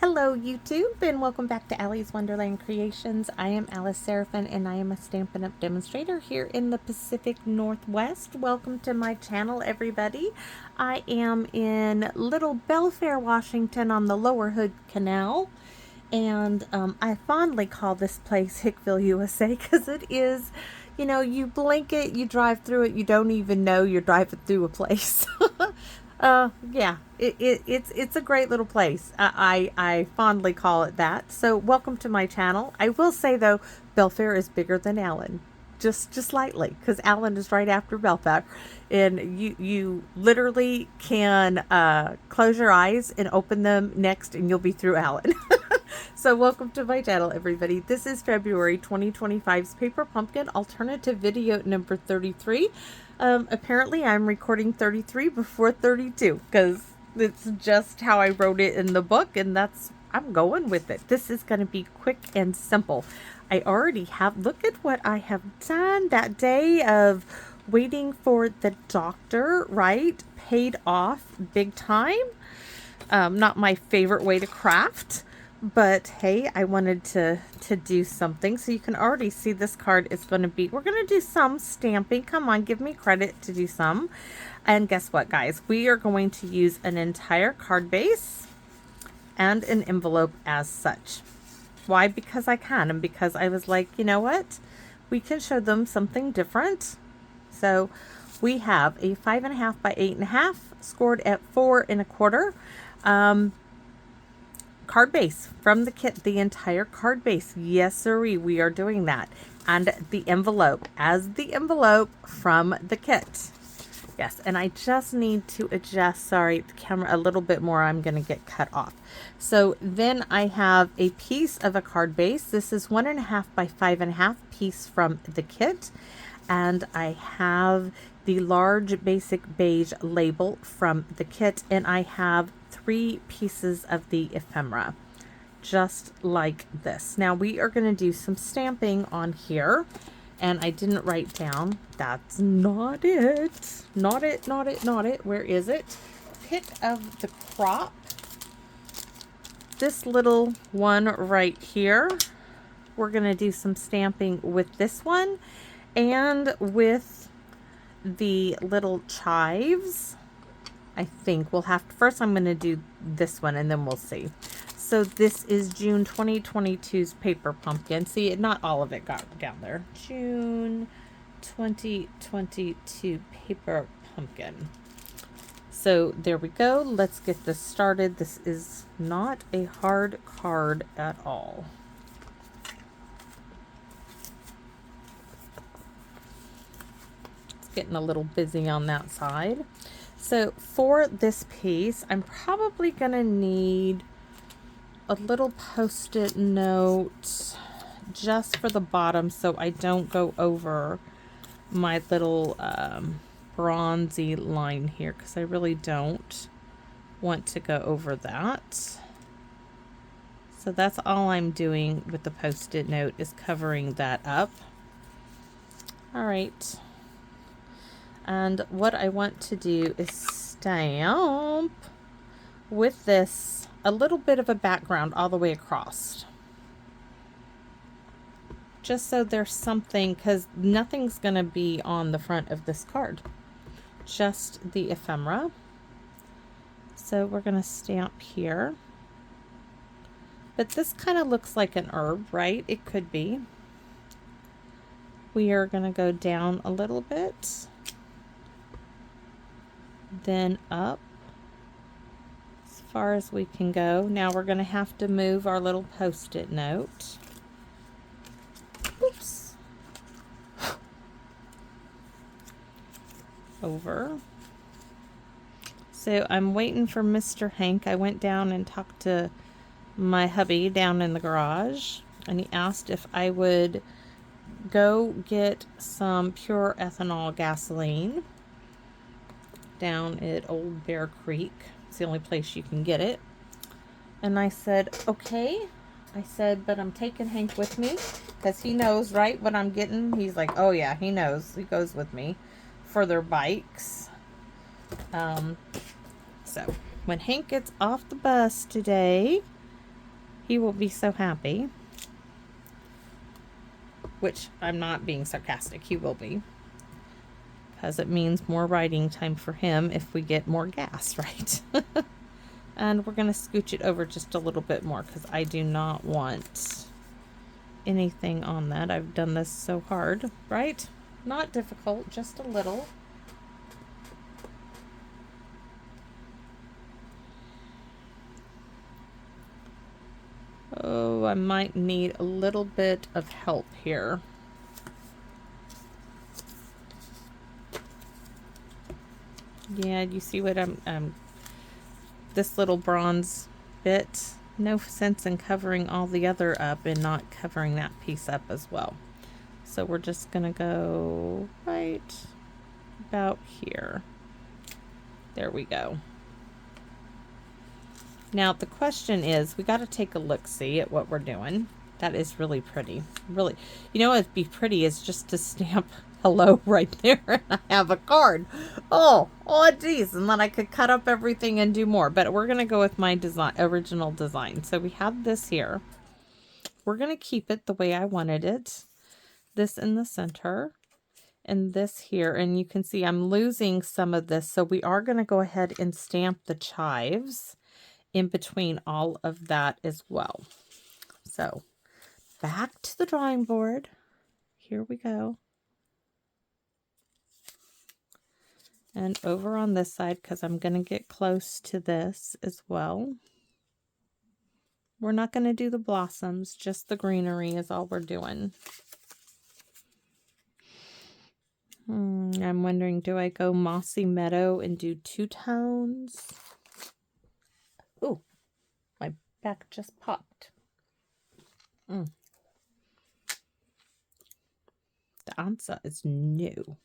Hello YouTube and welcome back to Allie's Wonderland Creations. I am Alice Seraphin and I am a Stampin' Up! Demonstrator here in the Pacific Northwest. Welcome to my channel, everybody. I am in Little Belfair, Washington on the Lower Hood Canal. And I fondly call this place Hickville, USA because it is, you know, you blink it, you drive through it, you don't even know you're driving through a place. Yeah, it's a great little place. I fondly call it that. So welcome to my channel. I will say though, Belfair is bigger than Allen, just slightly, because Allen is right after Belfair, and you literally can close your eyes and open them next, and you'll be through Allen. So welcome to my channel, everybody. This is February 2025's Paper Pumpkin alternative video number 33. Apparently I'm recording 33 before 32 because it's just how I wrote it in the book, and I'm going with it. This is going to be quick and simple. I already have, look at what I have done that day of waiting for the doctor, right? Paid off big time. Not my favorite way to craft, but hey, I wanted to do something. So you can already see this card is going to be, we're going to do some stamping. Come on, give me credit to do some. And guess what, guys? We are going to use an entire card base and an envelope as such. Why? Because I can, and because I was like, you know what? We can show them something different. So we have a 5.5 by 8.5 scored at 4 1/4. Card base from the kit, the entire card base. Yes, sirree, we are doing that. And the envelope as the envelope from the kit. Yes, and I just need to adjust, sorry, the camera a little bit more. I'm going to get cut off. So then I have a piece of a card base. This is 1.5 by 5.5 piece from the kit. And I have the large basic beige label from the kit, and I have 3 pieces of the ephemera, just like this. Now we are going to do some stamping on here, and I didn't write down. That's not it. Not it, not it, not it. Where is it? Pick of the crop. This little one right here. We're going to do some stamping with this one and with the little chives. I think we'll have to, first I'm going to do this one and then we'll see. So this is June 2022's Paper Pumpkin. See, not all of it got down there. June 2022 Paper Pumpkin. So there we go. Let's get this started. This is not a hard card at all. It's getting a little busy on that side. So for this piece, I'm probably going to need a little post-it note just for the bottom so I don't go over my little bronzy line here, because I really don't want to go over that. So that's all I'm doing with the post-it note, is covering that up. All right. And what I want to do is stamp with this a little bit of a background all the way across. Just so there's something, because nothing's going to be on the front of this card. Just the ephemera. So we're going to stamp here. But this kind of looks like an herb, right? It could be. We are going to go down a little bit. Then up as far as we can go. Now we're going to have to move our little post-it note. Oops. Over. So I'm waiting for Mr. Hank. I went down and talked to my hubby down in the garage, and he asked if I would go get some pure ethanol gasoline down at Old Bear Creek. It's the only place you can get it. And I said, okay. I said, but I'm taking Hank with me because he knows, right, what I'm getting. He's like, oh yeah, he knows. He goes with me for their bikes. So when Hank gets off the bus today, He will be so happy. Which, I'm not being sarcastic, he will be. Because it means more writing time for him if we get more gas, right? And we're going to scooch it over just a little bit more because I do not want anything on that. I've done this so hard, right? Not difficult, just a little. Oh, I might need a little bit of help here. Yeah, you see what I'm this little bronze bit, no sense in covering all the other up and not covering that piece up as well. So we're just gonna go right about here. There we go. Now the question is, we got to take a look-see at what we're doing. That is really pretty. Really, you know what'd be pretty is just to stamp hello right there and I have a card. Oh geez, and then I could cut up everything and do more. But we're gonna go with my original design. So we have this here. We're gonna keep it the way I wanted it. This in the center and this here, and you can see I'm losing some of this, so we are gonna go ahead and stamp the chives in between all of that as well. So back to the drawing board. Here we go. And over on this side, because I'm going to get close to this as well. We're not going to do the blossoms, just the greenery is all we're doing. I'm wondering, do I go Mossy Meadow and do 2 tones? Ooh, my back just popped. The answer is no.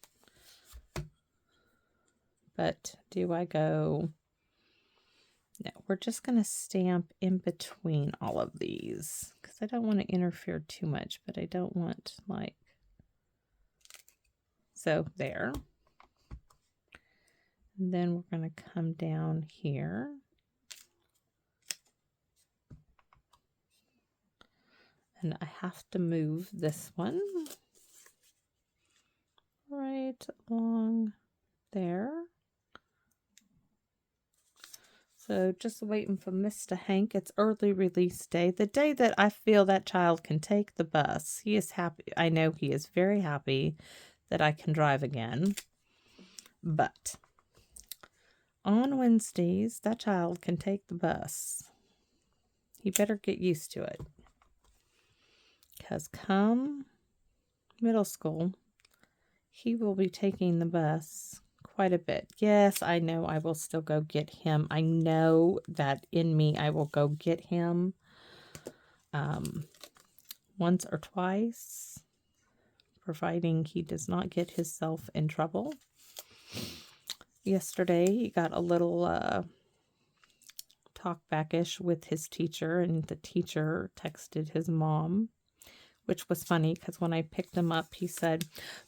But do I go... No, we're just going to stamp in between all of these because I don't want to interfere too much, but I don't want like... So there. And then we're going to come down here. And I have to move this one right along there. So just waiting for Mr. Hank. It's early release day. The day that I feel that child can take the bus. He is happy. I know he is very happy that I can drive again. But on Wednesdays, that child can take the bus. He better get used to it. Because come middle school, he will be taking the bus quite a bit. Yes, I know I will still go get him. I know that in me I will go get him once or twice, providing he does not get himself in trouble. Yesterday he got a little talk backish with his teacher, and the teacher texted his mom, which was funny because when I picked him up, he said,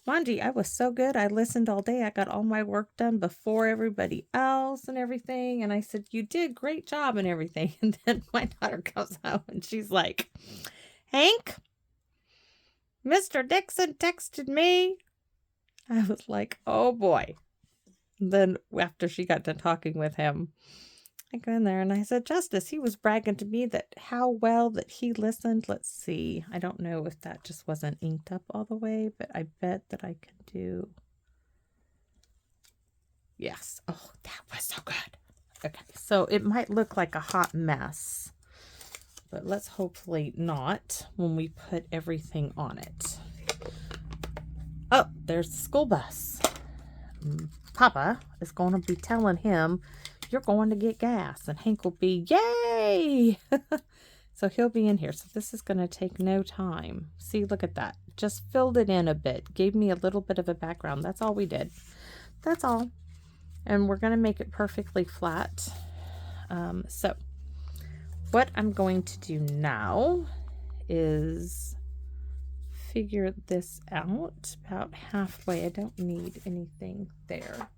Mondi, I was so good. I listened all day. I got all my work done before everybody else and everything. And I said, you did great job and everything. And then my daughter comes out and she's like, Hank, Mr. Dixon texted me. I was like, oh boy. And then after she got done talking with him, I go in there and I said, Justice, he was bragging to me that how well that he listened. Let's see. I don't know if that just wasn't inked up all the way, but I bet that I could do. Yes. Oh, that was so good. Okay. So it might look like a hot mess, but let's hopefully not when we put everything on it. Oh, there's the school bus. Papa is going to be telling him, you're going to get gas, and Hank will be, yay! So he'll be in here. So this is going to take no time. See, look at that. Just filled it in a bit. Gave me a little bit of a background. That's all we did. That's all. And we're going to make it perfectly flat. So what I'm going to do now is figure this out about halfway. I don't need anything there.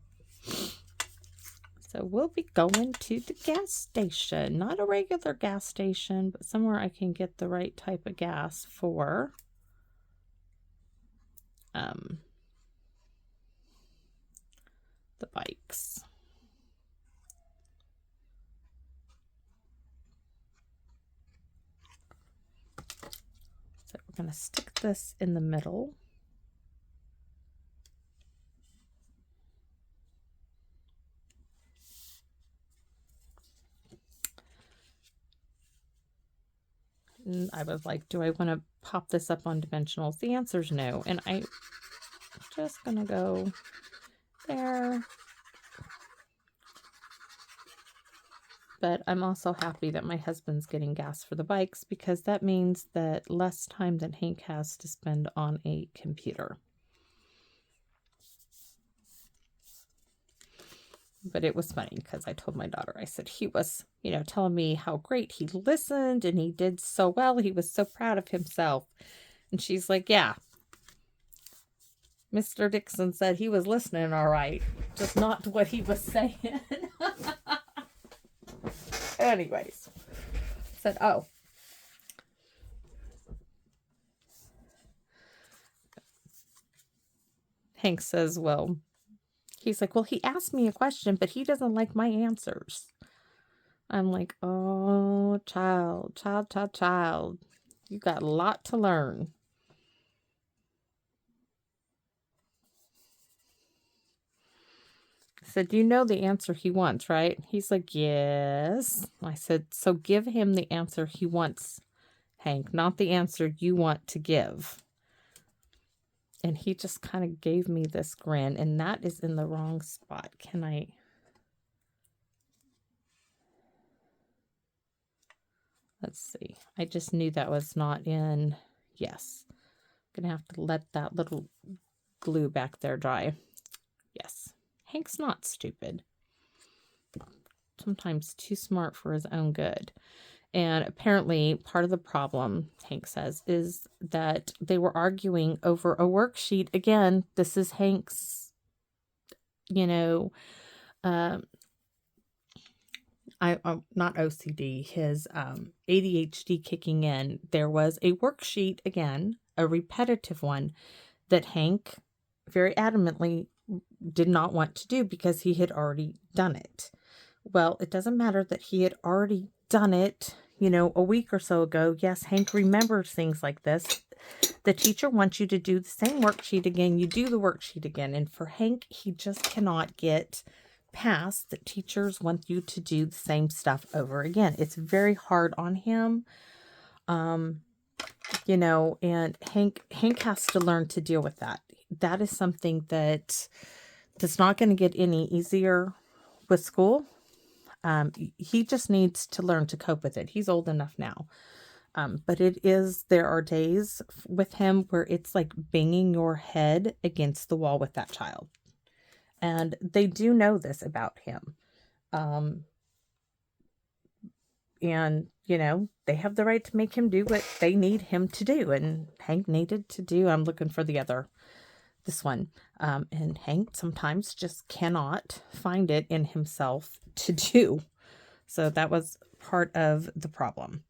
So we'll be going to the gas station. Not a regular gas station, but somewhere I can get the right type of gas for the bikes. So we're going to stick this in the middle. And I was like, do I want to pop this up on dimensionals? The answer is no. And I'm just going to go there. But I'm also happy that my husband's getting gas for the bikes, because that means that less time than Hank has to spend on a computer. But it was funny because I told my daughter, I said, he was, you know, telling me how great he listened and he did so well. He was so proud of himself. And she's like, yeah, Mr. Dixon said he was listening all right, just not to what he was saying. Anyways, said, oh. Hank says, well, he's like, well, he asked me a question, but he doesn't like my answers. I'm like, oh, child. You got a lot to learn. I said, you know the answer he wants, right? He's like, yes. I said, so give him the answer he wants, Hank, not the answer you want to give. And he just kind of gave me this grin, and that is in the wrong spot. Can I... Let's see. I just knew that was not in... Yes. I'm going to have to let that little glue back there dry. Yes. Hank's not stupid. Sometimes too smart for his own good. And apparently part of the problem, Hank says, is that they were arguing over a worksheet. Again, this is Hank's, you know, not OCD, his ADHD kicking in. There was a worksheet, again, a repetitive one, that Hank very adamantly did not want to do because he had already done it. Well, it doesn't matter that he had already done it, you know, a week or so ago. Yes, Hank remembers things like this. The teacher wants you to do the same worksheet again. You do the worksheet again. And for Hank, he just cannot get past that teachers want you to do the same stuff over again. It's very hard on him. You know, and Hank has to learn to deal with that. That is something that's not going to get any easier with school. He just needs to learn to cope with it. He's old enough now. But there are days with him where it's like banging your head against the wall with that child. And they do know this about him. And, you know, they have the right to make him do what they need him to do. And Hank needed to do, I'm looking for this one. And Hank sometimes just cannot find it in himself to do. So that was part of the problem.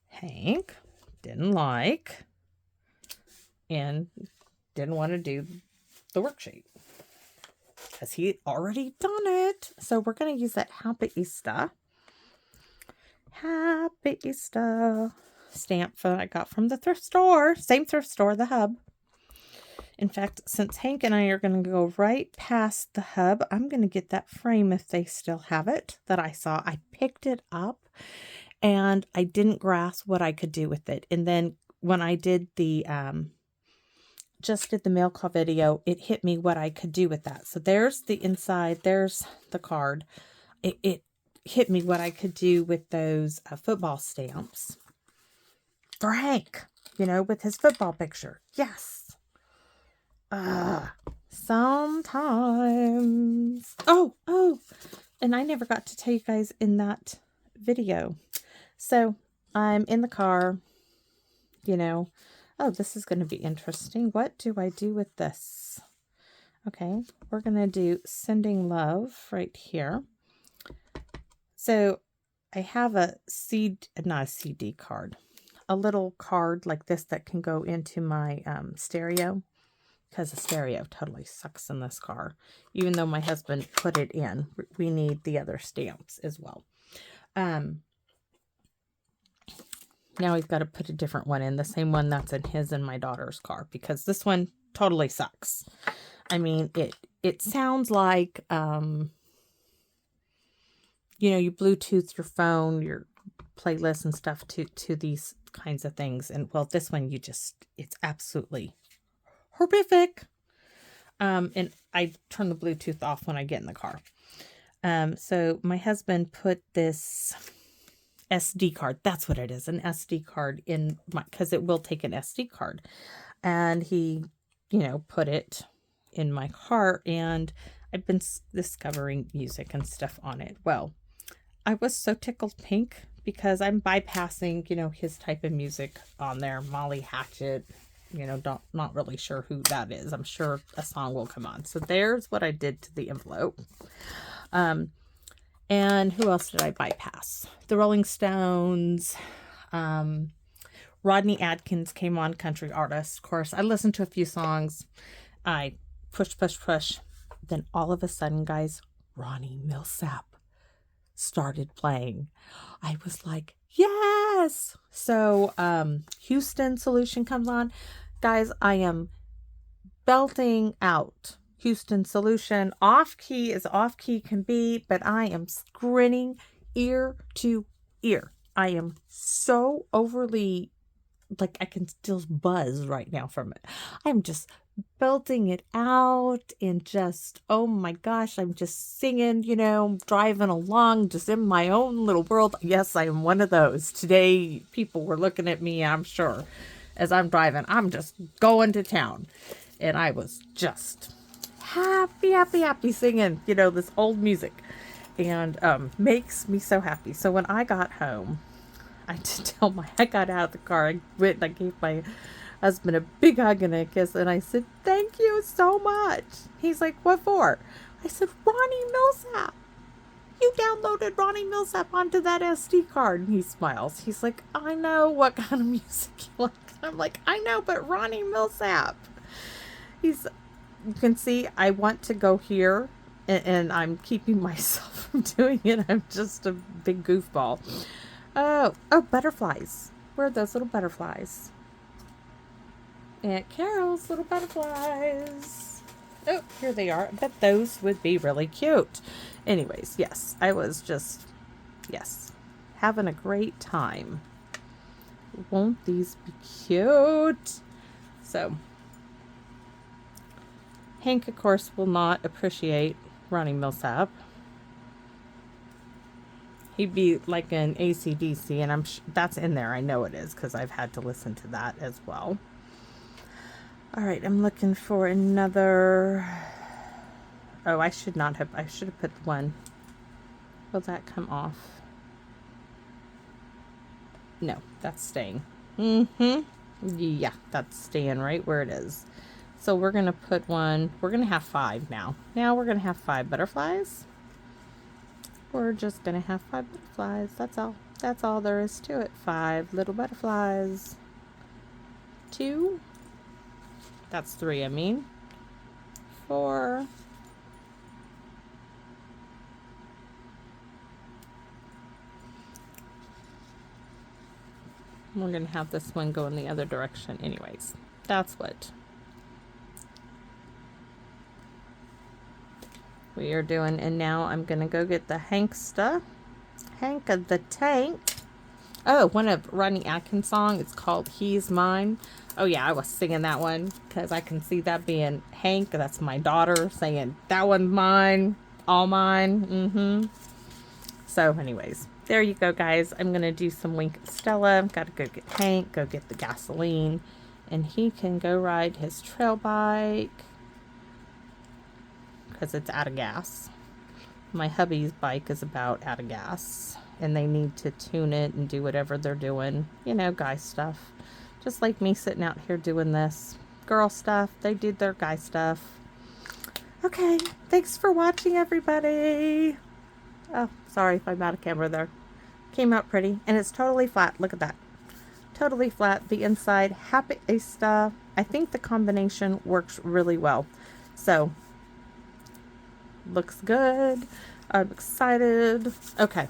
Hank didn't like and didn't want to do the worksheet because he had already done it. So we're going to use that Happy Easter stamp that I got from the thrift store. Same thrift store, the Hub. In fact, since Hank and I are going to go right past the Hub, I'm going to get that frame if they still have it that I saw. I picked it up and I didn't grasp what I could do with it. And then when I did the mail call video, it hit me what I could do with that. So there's the inside, there's the card. It hit me what I could do with those football stamps for Hank, you know, with his football picture. Yes. Sometimes. Oh, and I never got to tell you guys in that video. So I'm in the car, you know. Oh, this is going to be interesting. What do I do with this? Okay, we're going to do Sending Love right here. So I have not a CD card, a little card like this that can go into my stereo, because the stereo totally sucks in this car. Even though my husband put it in, we need the other stamps as well. Now we've got to put a different one in, the same one that's in his and my daughter's car, because this one totally sucks. I mean, it sounds like, you know, you Bluetooth your phone, your playlists and stuff to these kinds of things. And well, this one, it's absolutely horrific. And I turn the Bluetooth off when I get in the car. So my husband put this SD card, that's what it is, an SD card in my, because it will take an SD card. And he, you know, put it in my car, and I've been discovering music and stuff on it. Well, I was so tickled pink because I'm bypassing, you know, his type of music on there. Molly Hatchet, you know, not really sure who that is. I'm sure a song will come on. So there's what I did to the envelope. And who else did I bypass? The Rolling Stones. Rodney Atkins came on, country artist. Of course, I listened to a few songs. I push. Then all of a sudden, guys, Ronnie Millsap started playing. I was like, yes! So, Houston Solution comes on. Guys, I am belting out Houston Solution. Off key as off key can be, but I am grinning ear to ear. I am so overly, like, I can still buzz right now from it. I'm just belting it out and just, oh my gosh, I'm just singing, you know, driving along, just in my own little world. Yes, I am one of those. Today, people were looking at me, I'm sure, as I'm driving. I'm just going to town. And I was just happy singing, you know, this old music. And makes me so happy. So when I got home, I got out of the car, I went and I gave my husband a big hug and a kiss, and I said, thank you so much. He's like, what for? I said, Ronnie Millsap. You downloaded Ronnie Millsap onto that SD card. And he smiles. He's like, I know what kind of music you like. I'm like, I know, but Ronnie Millsap. You can see I want to go here, and I'm keeping myself from doing it. I'm just a big goofball. Oh, butterflies. Where are those little butterflies? Aunt Carol's little butterflies. Oh, here they are. I bet those would be really cute. Anyways, yes, I was just, yes, having a great time. Won't these be cute? So, Hank, of course, will not appreciate Ronnie Millsap. He'd be like an AC/DC, and that's in there. I know it is because I've had to listen to that as well. All right, I'm looking for another. Oh, I should have put one. Will that come off? No, that's staying. Yeah, that's staying right where it is. So we're going to put one. We're going to have 5 now. Now we're going to have 5 butterflies. We're just going to have 5 butterflies. That's all. That's all there is to it. 5 little butterflies. 2. That's 3, I mean. 4. We're going to have this one go in the other direction anyways. That's what we are doing. And now I'm going to go get the Hanksta. Hank of the Tank. Oh, one of Rodney Atkins' song. It's called He's Mine. Oh, yeah, I was singing that one because I can see that being Hank. That's my daughter saying, that one's mine. All mine. So, anyways, there you go, guys. I'm going to do some Wink at Stella. I've got to go get Hank, go get the gasoline, and he can go ride his trail bike because it's out of gas. My hubby's bike is about out of gas, and they need to tune it and do whatever they're doing. You know, guy stuff. Just like me sitting out here doing this. Girl stuff. They did their guy stuff. Okay. Thanks for watching, everybody. Oh, sorry if I'm out of camera there. Came out pretty, and it's totally flat. Look at that. Totally flat. The inside, happy Asta. I think the combination works really well. So, looks good. I'm excited. Okay.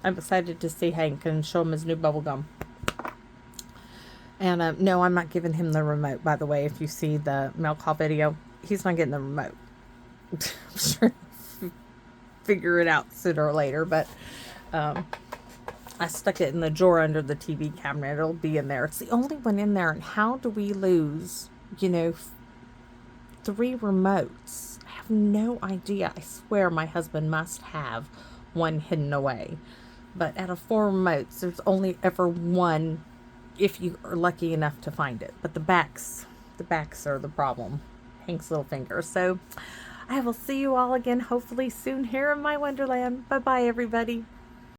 I'm excited to see Hank and show him his new bubble gum. And no, I'm not giving him the remote, by the way. If you see the mail call video, he's not getting the remote. I'm sure he'll figure it out sooner or later, but I stuck it in the drawer under the TV cabinet. It'll be in there. It's the only one in there. And how do we lose, you know, 3 remotes? I have no idea. I swear my husband must have one hidden away. But out of 4 remotes, there's only ever one if you are lucky enough to find it. But the backs are the problem. Hank's little finger. So I will see you all again hopefully soon here in my Wonderland. Bye-bye, everybody.